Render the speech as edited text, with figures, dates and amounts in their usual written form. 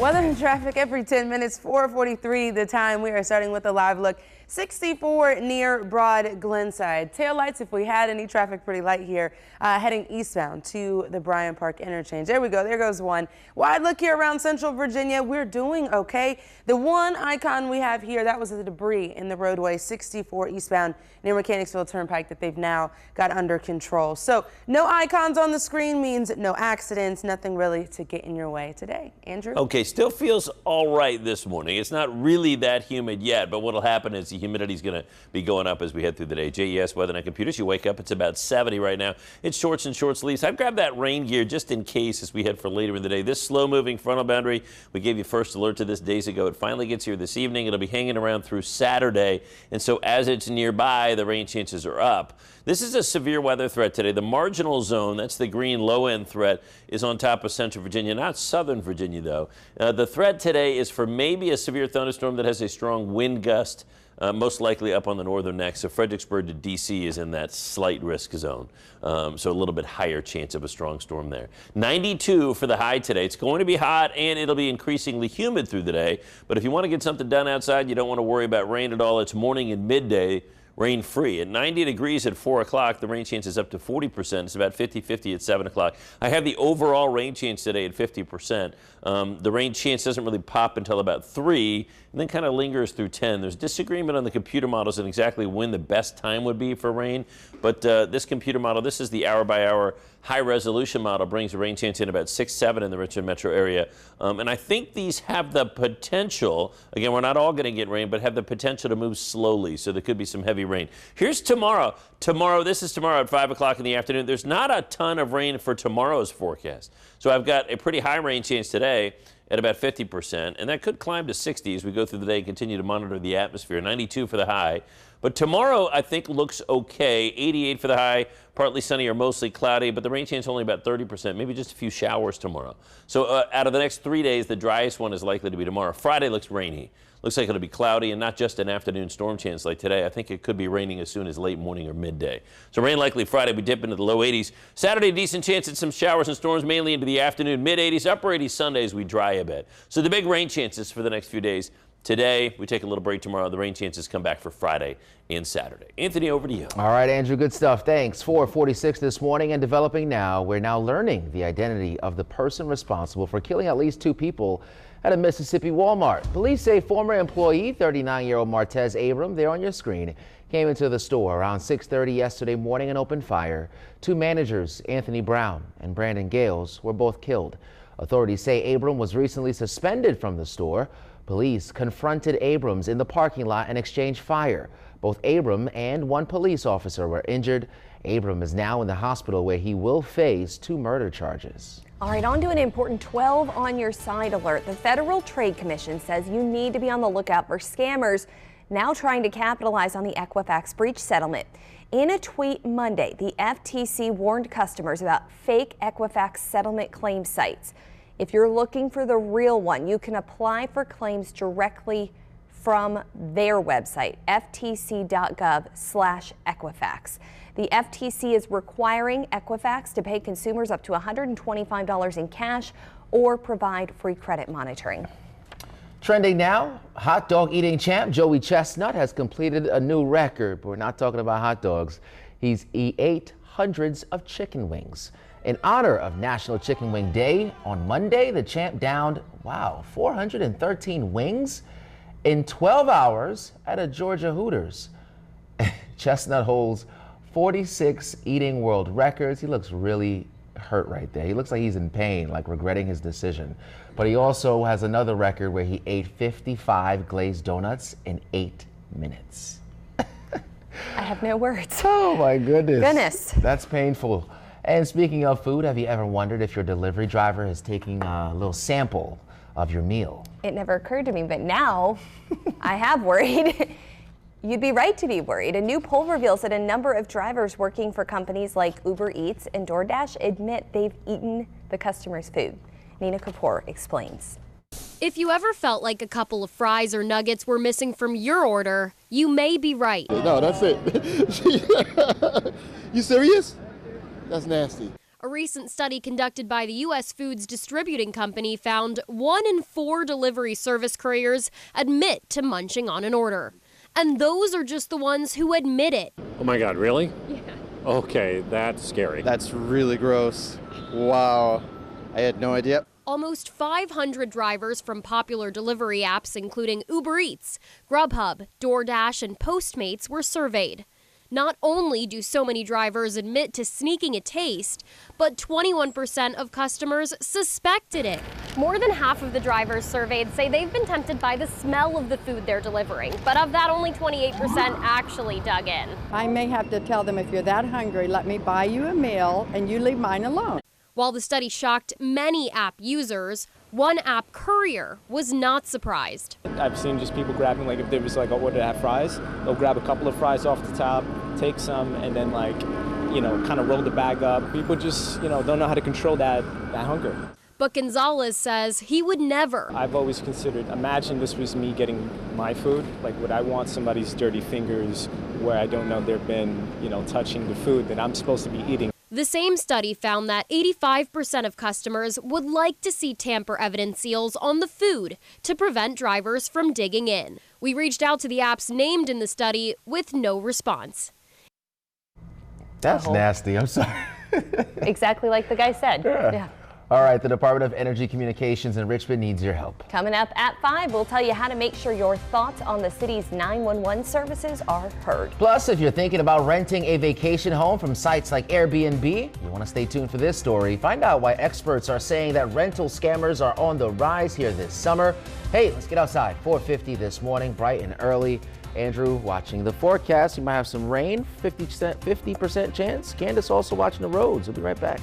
Weather and traffic every 10 minutes, 4:43 the time. We are starting with a live look. 64 near Broad Glenside. Tail lights, if we had any traffic, pretty light here, heading eastbound to the Bryant Park interchange. There we go. There goes one. Wide look here around Central Virginia. We're doing okay. The one icon we have here, that was the debris in the roadway 64 eastbound near Mechanicsville Turnpike that they've now got under control. So no icons on the screen means no accidents, nothing really to get in your way today. Andrew? Okay, still feels all right this morning. It's not really that humid yet, but what'll happen is the humidity is going to be going up as we head through the day. JES Weather and Computers, you wake up, it's about 70 right now. It's shorts and short sleeves. I've grabbed that rain gear just in case as we head for later in the day. This slow-moving frontal boundary, we gave you first alert to this days ago. It finally gets here this evening. It'll be hanging around through Saturday, and so as it's nearby, the rain chances are up. This is a severe weather threat today. The marginal zone, that's the green low-end threat, is on top of Central Virginia, not Southern Virginia, though. The threat today is for maybe a severe thunderstorm that has a strong wind gust, most likely up on the northern neck. So Fredericksburg to D.C. is in that slight risk zone. So a little bit higher chance of a strong storm there. 92 for the high today. It's going to be hot and it'll be increasingly humid through the day. But if you want to get something done outside, you don't want to worry about rain at all. It's morning and midday. Rain free. At 90 degrees at 4 o'clock, the rain chance is up to 40%. It's about 50-50 at 7 o'clock. I have the overall rain chance today at 50%. The rain chance doesn't really pop until about 3 and then kind of lingers through 10. There's disagreement on the computer models on exactly when the best time would be for rain. But this computer model, this is the hour-by-hour high-resolution model, brings a rain chance in about 6-7 in the Richmond metro area. And I think these have the potential, again, we're not all going to get rain, but have the potential to move slowly. So there could be some heavy rain. Here's tomorrow. This is tomorrow at 5 o'clock in the afternoon. There's not a ton of rain for tomorrow's forecast. So I've got a pretty high rain chance today at about 50%, and that could climb to 60 as we go through the day and continue to monitor the atmosphere. 92 for the high. But tomorrow, I think, looks okay. 88 for the high, partly sunny or mostly cloudy, but the rain chance only about 30%, maybe just a few showers tomorrow. So out of the next 3 days, the driest one is likely to be tomorrow. Friday looks rainy. Looks like it'll be cloudy and not just an afternoon storm chance like today. I think it could be raining as soon as late morning or midday. So rain likely Friday. We dip into the low 80s. Saturday, decent chance at some showers and storms, mainly into the afternoon. Mid 80s, upper 80s Sundays, we dry a bit. So the big rain chances for the next few days. Today, we take a little break tomorrow. The rain chances come back for Friday and Saturday. Anthony, over to you. All right, Andrew, good stuff. Thanks. 4:46 this morning and developing now. We're now learning the identity of the person responsible for killing at least 2 people at a Mississippi Walmart. Police say former employee, 39-year-old Martez Abram, there on your screen, came into the store around 6:30 yesterday morning and opened fire. 2 managers, Anthony Brown and Brandon Gales, were both killed. Authorities say Abram was recently suspended from the store. Police confronted Abrams in the parking lot and exchanged fire. Both Abram and 1 police officer were injured. Abram is now in the hospital where he will face 2 murder charges. All right, on to an important 12 on your side alert. The Federal Trade Commission says you need to be on the lookout for scammers now trying to capitalize on the Equifax breach settlement. In a tweet Monday, the FTC warned customers about fake Equifax settlement claim sites. If you're looking for the real one, you can apply for claims directly from their website, ftc.gov/Equifax. The FTC is requiring Equifax to pay consumers up to $125 in cash or provide free credit monitoring. Trending now, hot dog eating champ Joey Chestnut has completed a new record. But we're not talking about hot dogs. He ate hundreds of chicken wings. In honor of National Chicken Wing Day, on Monday, the champ downed, 413 wings in 12 hours at a Georgia Hooters. Chestnut holds 46 eating world records. He looks really hurt right there. He looks like he's in pain, like regretting his decision. But he also has another record where he ate 55 glazed donuts in 8 minutes. I have no words. Oh my Goodness. That's painful. And speaking of food, have you ever wondered if your delivery driver is taking a little sample of your meal? It never occurred to me, but now I have worried. You'd be right to be worried. A new poll reveals that a number of drivers working for companies like Uber Eats and DoorDash admit they've eaten the customer's food. Nina Kapoor explains. If you ever felt like a couple of fries or nuggets were missing from your order, you may be right. No, that's it. You serious? That's nasty. A recent study conducted by the U.S. Foods Distributing Company found 1 in 4 delivery service couriers admit to munching on an order. And those are just the ones who admit it. Oh my God, really? Yeah. Okay, that's scary. That's really gross. Wow. I had no idea. Almost 500 drivers from popular delivery apps, including Uber Eats, Grubhub, DoorDash, and Postmates, were surveyed. Not only do so many drivers admit to sneaking a taste, but 21% of customers suspected it. More than half of the drivers surveyed say they've been tempted by the smell of the food they're delivering, but of that, only 28% actually dug in. I may have to tell them, if you're that hungry, let me buy you a meal and you leave mine alone. While the study shocked many app users, one app courier was not surprised. I've seen just people grabbing, like if there was like an order to have fries, they'll grab a couple of fries off the top, take some, and then kind of roll the bag up. People just, don't know how to control that hunger. But Gonzalez says he would never. I've always considered, imagine this was me getting my food. Like, would I want somebody's dirty fingers where I don't know they've been, touching the food that I'm supposed to be eating? The same study found that 85% of customers would like to see tamper evidence seals on the food to prevent drivers from digging in. We reached out to the apps named in the study with no response. That's nasty. I'm sorry. Exactly like the guy said. Yeah. All right, the Department of Energy Communications in Richmond needs your help. Coming up at 5, we'll tell you how to make sure your thoughts on the city's 911 services are heard. Plus, if you're thinking about renting a vacation home from sites like Airbnb, you want to stay tuned for this story. Find out why experts are saying that rental scammers are on the rise here this summer. Hey, let's get outside. 4:50 this morning, bright and early. Andrew watching the forecast. You might have some rain, 50% chance. Candace also watching the roads. We'll be right back.